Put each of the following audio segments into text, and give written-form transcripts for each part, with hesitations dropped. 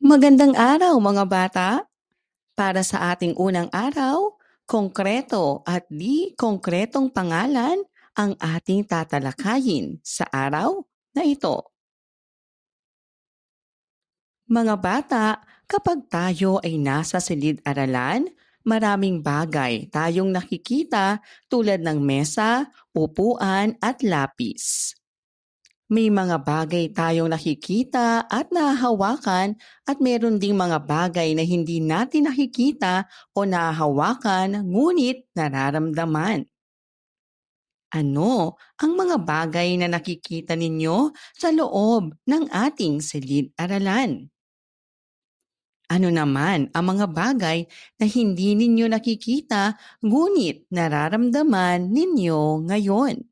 Magandang araw mga bata! Para sa ating unang araw, konkreto at di konkretong pangalan ang ating tatalakayin sa araw na ito. Mga bata, kapag tayo ay nasa silid-aralan, maraming bagay tayong nakikita tulad ng mesa, upuan at lapis. May mga bagay tayong nakikita at nahahawakan at meron ding mga bagay na hindi natin nakikita o nahahawakan ngunit nararamdaman. Ano ang mga bagay na nakikita ninyo sa loob ng ating silid-aralan? Ano naman ang mga bagay na hindi ninyo nakikita ngunit nararamdaman ninyo ngayon?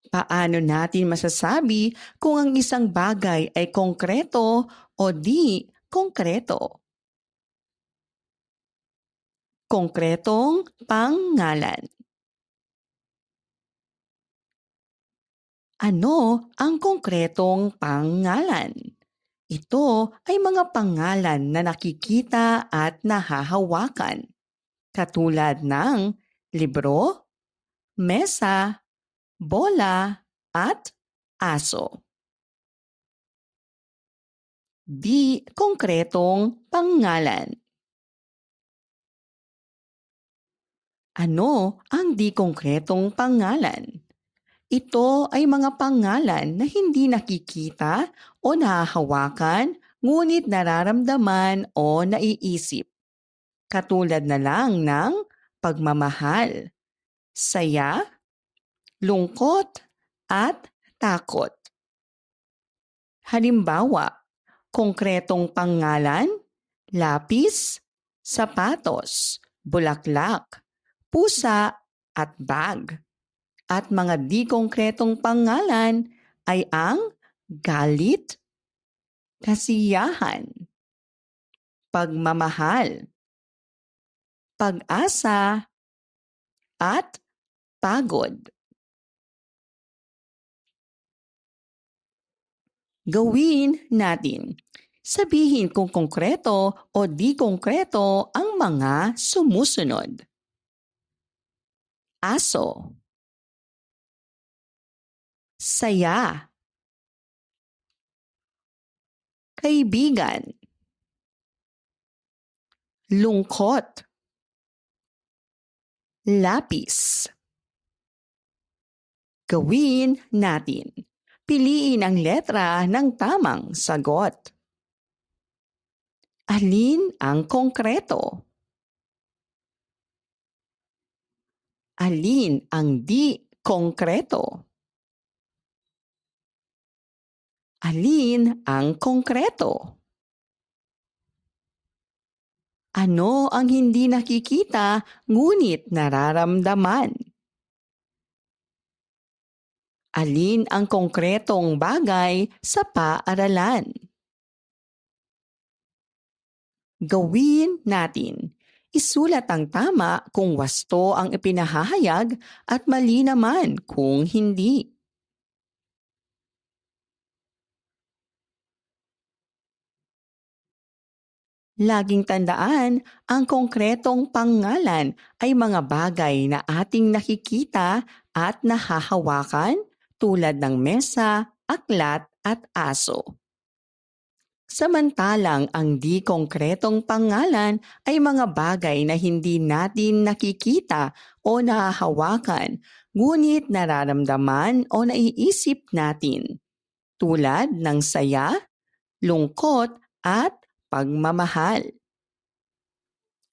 Paano natin masasabi kung ang isang bagay ay konkreto o di konkreto? Konkretong pangalan. Ano ang konkretong pangalan? Ito ay mga pangalan na nakikita at nahahawakan, katulad ng libro, mesa, bola, at aso. Di konkretong pangalan. Ano ang di konkretong pangalan? Ito ay mga pangalan na hindi nakikita o nahahawakan ngunit nararamdaman o naiisip. Katulad na lang ng pagmamahal, saya, lungkot, at takot. Halimbawa, konkretong pangalan, lapis, sapatos, bulaklak, pusa, at bag. At mga di konkretong pangalan ay ang galit, kasiyahan, pagmamahal, pag-asa, at pagod. Gawin natin. Sabihin kung konkreto o di konkreto ang mga sumusunod. Aso, saya, kaibigan, lungkot, lapis. Gawin natin. Piliin ang letra ng tamang sagot. Alin ang konkreto? Alin ang di konkreto? Alin ang konkreto? Ano ang hindi nakikita ngunit nararamdaman? Alin ang konkretong bagay sa paaralan? Gawin natin. Isulat ang tama kung wasto ang ipinahahayag at mali naman kung hindi. Laging tandaan, ang konkretong pangalan ay mga bagay na ating nakikita at nahahawakan tulad ng mesa, aklat at aso. Samantalang ang di konkretong pangalan ay mga bagay na hindi natin nakikita o nahahawakan, ngunit nararamdaman o naiisip natin, tulad ng saya, lungkot at pagmamahal.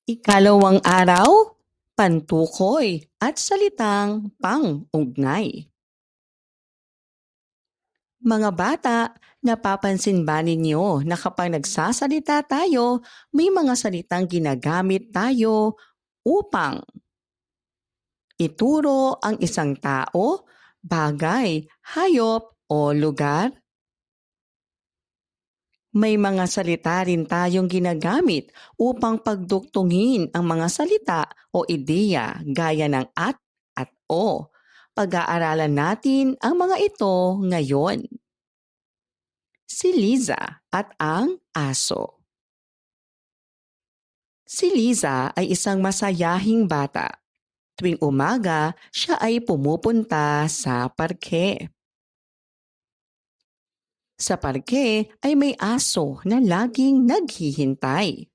Ikalawang araw, pantukoy at salitang pang-ugnay. Mga bata, napapansin ba ninyo na kapag nagsasalita tayo, may mga salitang ginagamit tayo upang ituro ang isang tao, bagay, hayop o lugar? May mga salita rin tayong ginagamit upang pagduktungin ang mga salita o ideya gaya ng at o. Pag-aaralan natin ang mga ito ngayon. Si Liza at ang aso. Si Liza ay isang masayahing bata. Tuwing umaga, siya ay pumupunta sa parke. Sa parke ay may aso na laging naghihintay.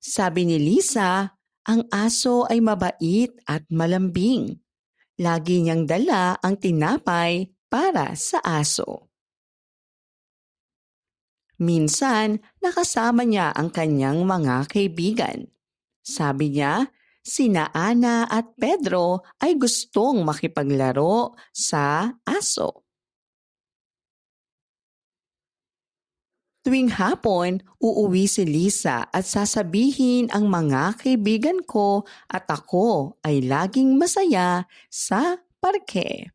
Sabi ni Lisa, ang aso ay mabait at malambing. Lagi niyang dala ang tinapay para sa aso. Minsan, nakasama niya ang kanyang mga kaibigan. Sabi niya, sina Ana at Pedro ay gustong makipaglaro sa aso. Tuwing hapon, uuwi si Lisa at sasabihin ang mga kaibigan ko at ako ay laging masaya sa parke.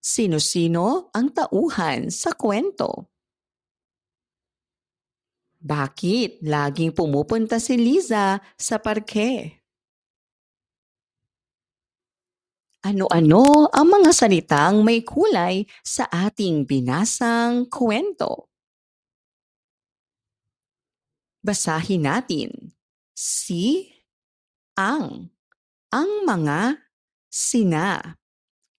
Sino-sino ang tauhan sa kwento? Bakit laging pumupunta si Liza sa parke? Ano-ano ang mga salitang may kulay sa ating binasang kwento? Basahin natin. Si, ang mga, sina.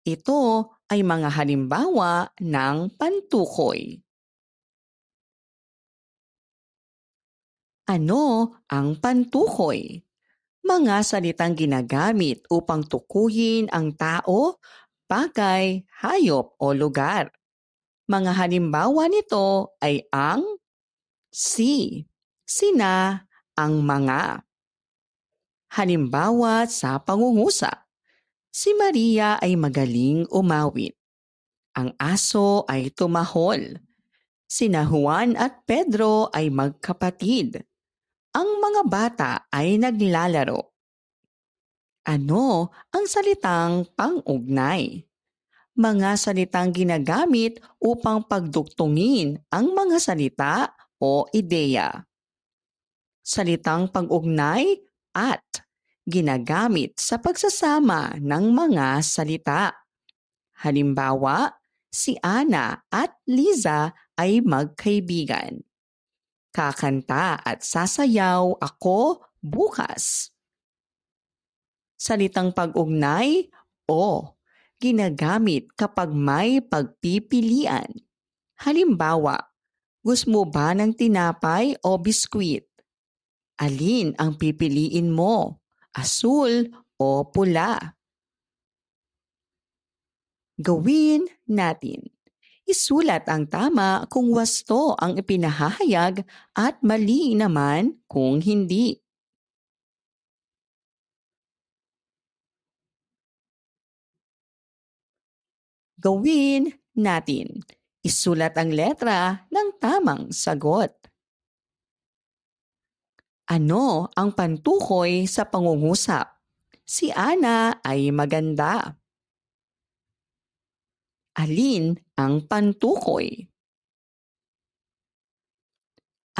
Ito ay mga halimbawa ng pantukoy. Ano ang pantukoy? Mga salitang ginagamit upang tukuyin ang tao, bagay, hayop o lugar. Mga halimbawa nito ay ang, si, sina, ang mga. Halimbawa sa pangungusap. Si Maria ay magaling umawit. Ang aso ay tumahol. Sina Juan at Pedro ay magkapatid. Ang mga bata ay naglalaro. Ano ang salitang pang-ugnay? Mga salitang ginagamit upang pagduktungin ang mga salita o ideya. Salitang pag-ugnay at ginagamit sa pagsasama ng mga salita. Halimbawa, si Ana at Liza ay magkaibigan. Kakanta at sasayaw ako bukas. Salitang pag-ugnay o ginagamit kapag may pagpipilian. Halimbawa, gusto mo ba ng tinapay o biskwit? Alin ang pipiliin mo? Asul o pula? Gawin natin. Isulat ang tama kung wasto ang ipinahahayag at mali naman kung hindi. Gawin natin. Isulat ang letra ng tamang sagot. Ano ang pantukoy sa pangungusap? Si Ana ay maganda. Alin ang pantukoy?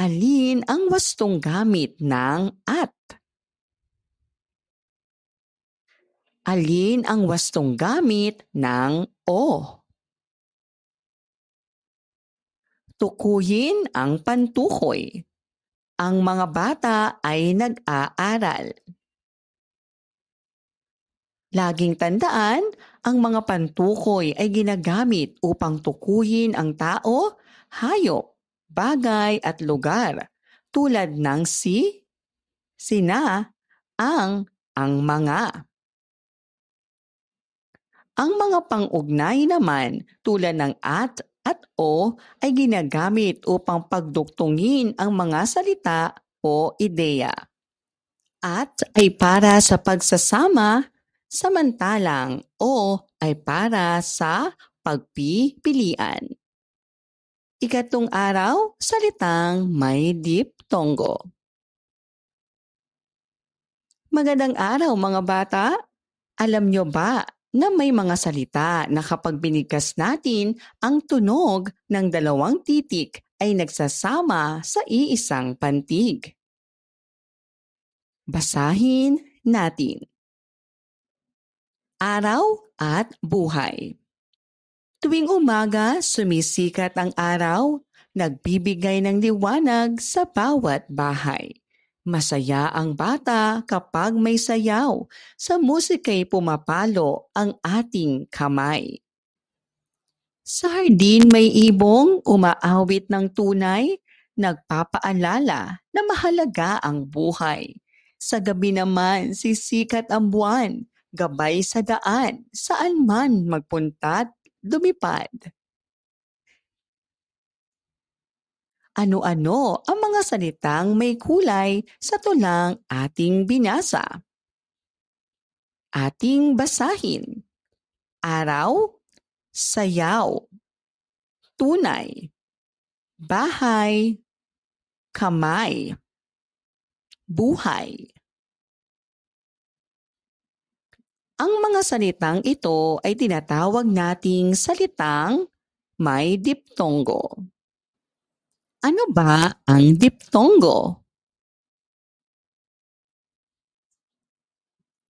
Alin ang wastong gamit ng at? Alin ang wastong gamit ng o? Tukuyin ang pantukoy. Ang mga bata ay nag-aaral. Laging tandaan, ang mga pantukoy ay ginagamit upang tukuyin ang tao, hayop, bagay at lugar tulad ng si, sina, ang mga. Ang mga pang-ugnay naman tulad ng at o ay ginagamit upang pagduktungin ang mga salita o ideya. At ay para sa pagsasama, samantalang o ay para sa pagpipilian. Ikatlong araw, salitang may diptongo. Magandang araw mga bata! Alam nyo ba na may mga salita na kapag binigkas natin ang tunog ng dalawang titik ay nagsasama sa iisang pantig? Basahin natin. Araw at buhay. Tuwing umaga, sumisikat ang araw, nagbibigay ng liwanag sa bawat bahay. Masaya ang bata kapag may sayaw. Sa musika'y pumapalo ang ating kamay. Sa hardin may ibong umaawit ng tunay, nagpapaalala na mahalaga ang buhay. Sa gabi naman sisikat ang buwan, gabay sa daan, saan man magpunta't lumipad. Ano-ano ang mga salitang may kulay sa tulang ating binasa? Ating basahin. Araw, sayaw, tunay, bahay, kamay, buhay. Ang mga salitang ito ay tinatawag nating salitang may diptongo. Ano ba ang diptongo?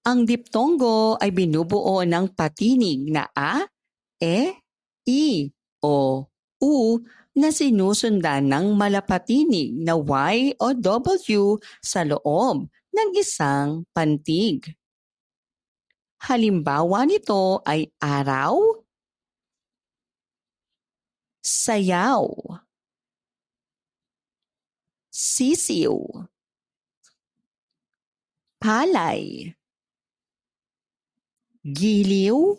Ang diptongo ay binubuo ng patinig na a, e, i, o, u na sinusundan ng malapatinig na y o w sa loob ng isang pantig. Halimbawa nito ay araw, sayaw, sisiw, palay, giliw,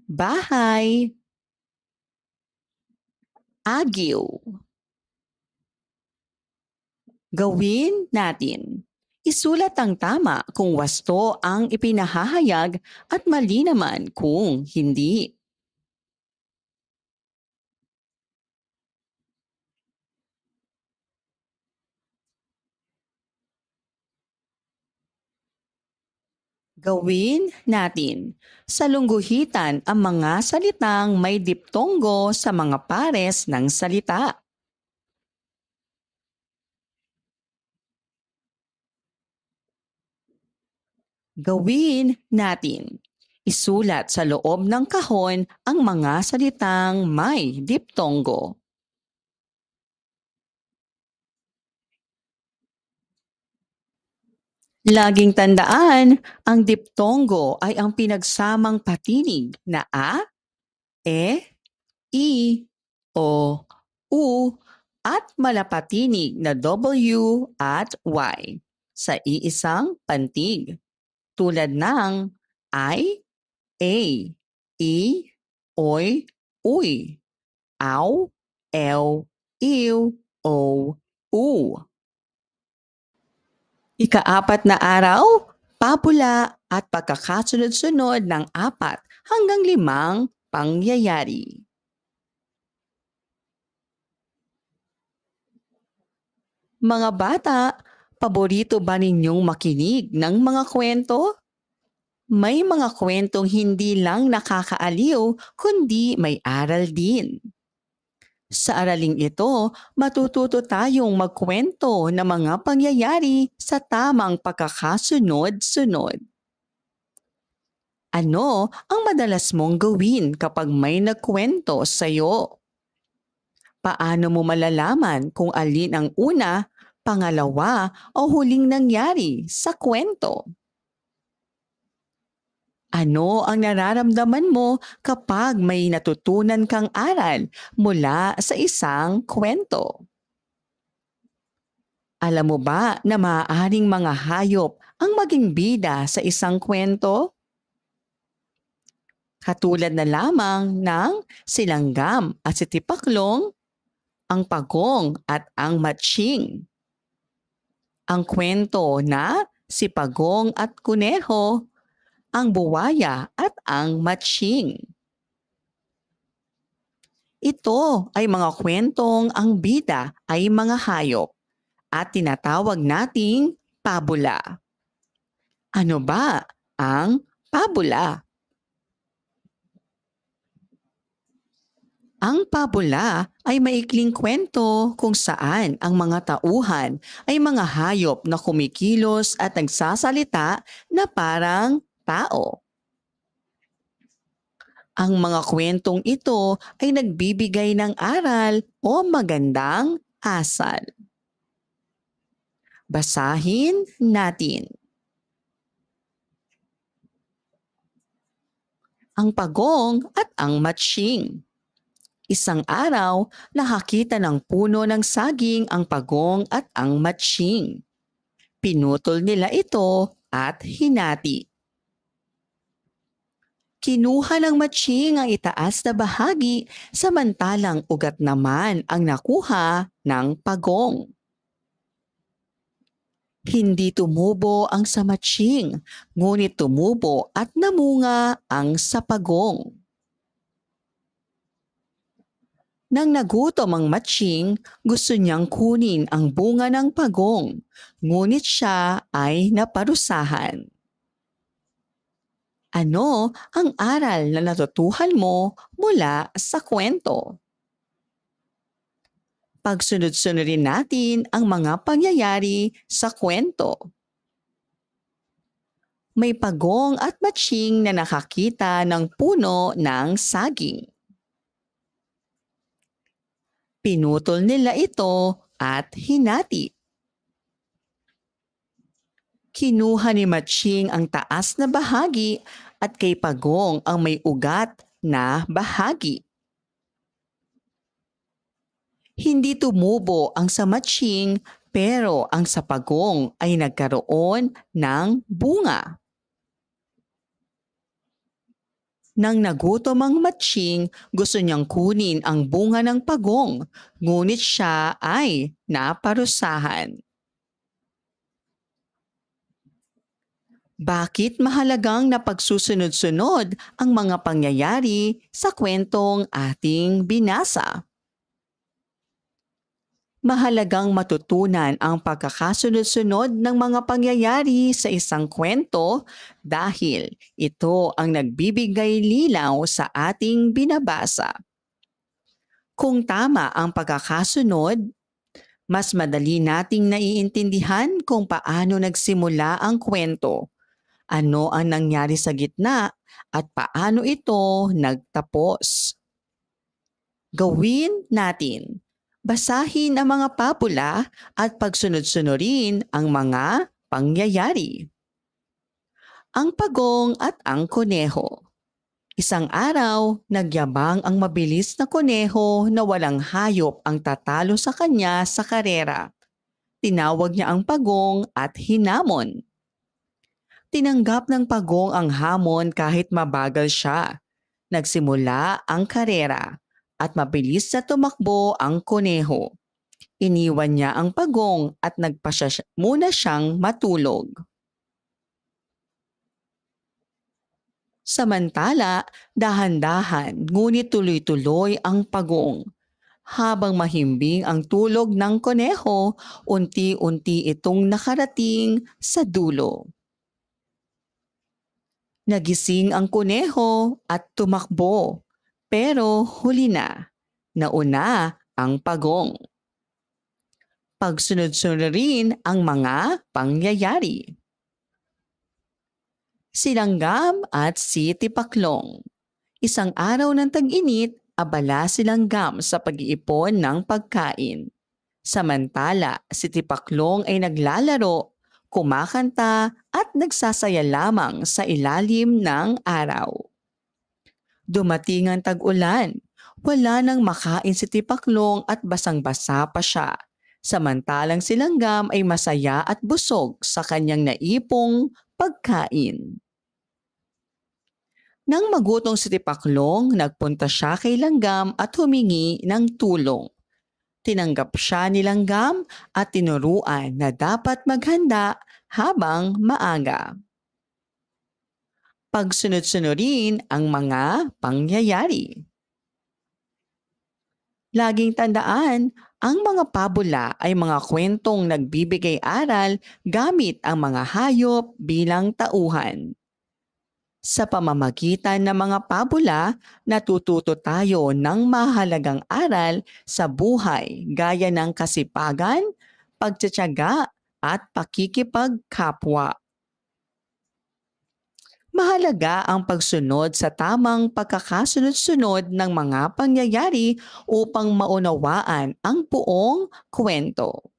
bahay, agiw. Gawin natin. Isulat ang tama kung wasto ang ipinahahayag at mali naman kung hindi. Gawin natin. Sa lungguhitan ang mga salitang may diptongo sa mga pares ng salita. Gawin natin. Isulat sa loob ng kahon ang mga salitang may diptongo. Laging tandaan, ang diptongo ay ang pinagsamang patinig na a, e, i, o, u at malapatinig na w at y sa iisang pantig tulad ng I, a, i, oy, uy, aw, ew, iw, o, u. Ikaapat na araw, papula at pagkakasunod-sunod ng 4 hanggang 5 pangyayari. Mga bata, paborito ba ninyong makinig ng mga kwento? May mga kwentong hindi lang nakakaaliw, kundi may aral din. Sa araling ito, matututo tayong magkwento ng mga pangyayari sa tamang pagkakasunod-sunod. Ano ang madalas mong gawin kapag may nagkwento sa'yo? Paano mo malalaman kung alin ang una, pangalawa o huling nangyari sa kwento? Ano ang nararamdaman mo kapag may natutunan kang aral mula sa isang kwento? Alam mo ba na maaaring mga hayop ang maging bida sa isang kwento? Katulad na lamang ng silanggam at si tipaklong, ang pagong at ang matching. Ang kwento na si pagong at kuneho, ang buwaya at ang matching. Ito ay mga kwentong ang bida ay mga hayop at tinatawag nating pabula. Ano ba ang pabula? Ang pabula ay maikling kwento kung saan ang mga tauhan ay mga hayop na kumikilos at nagsasalita na parang tao. Ang mga kwentong ito ay nagbibigay ng aral o magandang asal. Basahin natin. Ang pagong at ang matsying. Isang araw, nakakita ng puno ng saging ang pagong at ang matsying. Pinutol nila ito at hinati. Kinuha ng matsying ang itaas na bahagi samantalang ugat naman ang nakuha ng pagong. Hindi tumubo ang sa matsying, ngunit tumubo at namunga ang sa pagong. Nang nagutom ang matsying, gusto niyang kunin ang bunga ng pagong, ngunit siya ay naparusahan. Ano ang aral na natutuhan mo mula sa kwento? Pagsunod-sunodin natin ang mga pangyayari sa kwento. May pagong at matsying na nakakita ng puno ng saging. Pinutol nila ito at hinati. Kinuha ni matsying ang taas na bahagi at kay pagong ang may ugat na bahagi. Hindi tumubo ang sa matsying pero ang sa pagong ay nagkaroon ng bunga. Nang nagutom ang matsying, gusto niyang kunin ang bunga ng pagong, ngunit siya ay naparusahan. Bakit mahalagang napagsusunod-sunod ang mga pangyayari sa kwentong ating binasa? Mahalagang matutunan ang pagkakasunod-sunod ng mga pangyayari sa isang kwento dahil ito ang nagbibigay linaw sa ating binabasa. Kung tama ang pagkakasunod, mas madali nating naiintindihan kung paano nagsimula ang kwento, ano ang nangyari sa gitna, at paano ito nagtapos. Gawin natin. Basahin ang mga papula at pagsunod-sunurin ang mga pangyayari. Ang pagong at ang kuneho. Isang araw, nagyabang ang mabilis na kuneho na walang hayop ang tatalo sa kanya sa karera. Tinawag niya ang pagong at hinamon. Tinanggap ng pagong ang hamon kahit mabagal siya. Nagsimula ang karera at mabilis na tumakbo ang kuneho. Iniwan niya ang pagong at nagpasya muna siyang matulog. Samantala, dahan-dahan ngunit tuloy-tuloy ang pagong. Habang mahimbing ang tulog ng kuneho, unti-unti itong nakarating sa dulo. Nagising ang kuneho at tumakbo, pero huli na. Nauna ang pagong. Pagsunod-sunod rin ang mga pangyayari. Si Langgam at si Tipaklong. Isang araw ng tag-init, abala si Langgam sa pag-iipon ng pagkain. Samantala, si Tipaklong ay naglalaro, kumakanta at nagsasaya lamang sa ilalim ng araw. Dumating ang tag-ulan. Wala nang makain si Tipaklong at basang-basa pa siya. Samantalang si Langgam ay masaya at busog sa kanyang naipong pagkain. Nang magutong si Tipaklong, nagpunta siya kay Langgam at humingi ng tulong. Tinanggap siya ni Langgam at tinuruan na dapat maghanda habang maaga. Pagsunod-sunurin ang mga pangyayari. Laging tandaan, ang mga pabula ay mga kwentong nagbibigay aral gamit ang mga hayop bilang tauhan. Sa pamamagitan ng mga pabula, natututo tayo ng mahalagang aral sa buhay gaya ng kasipagan, pagtitiyaga at pakikipagkapwa. Mahalaga ang pagsunod sa tamang pagkakasunod-sunod ng mga pangyayari upang maunawaan ang buong kwento.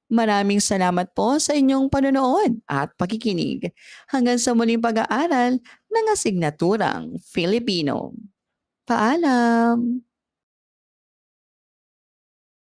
Maraming salamat po sa inyong panonood at pakikinig. Hanggang sa muling pag-aaral ng asignaturang Filipino. Paalam!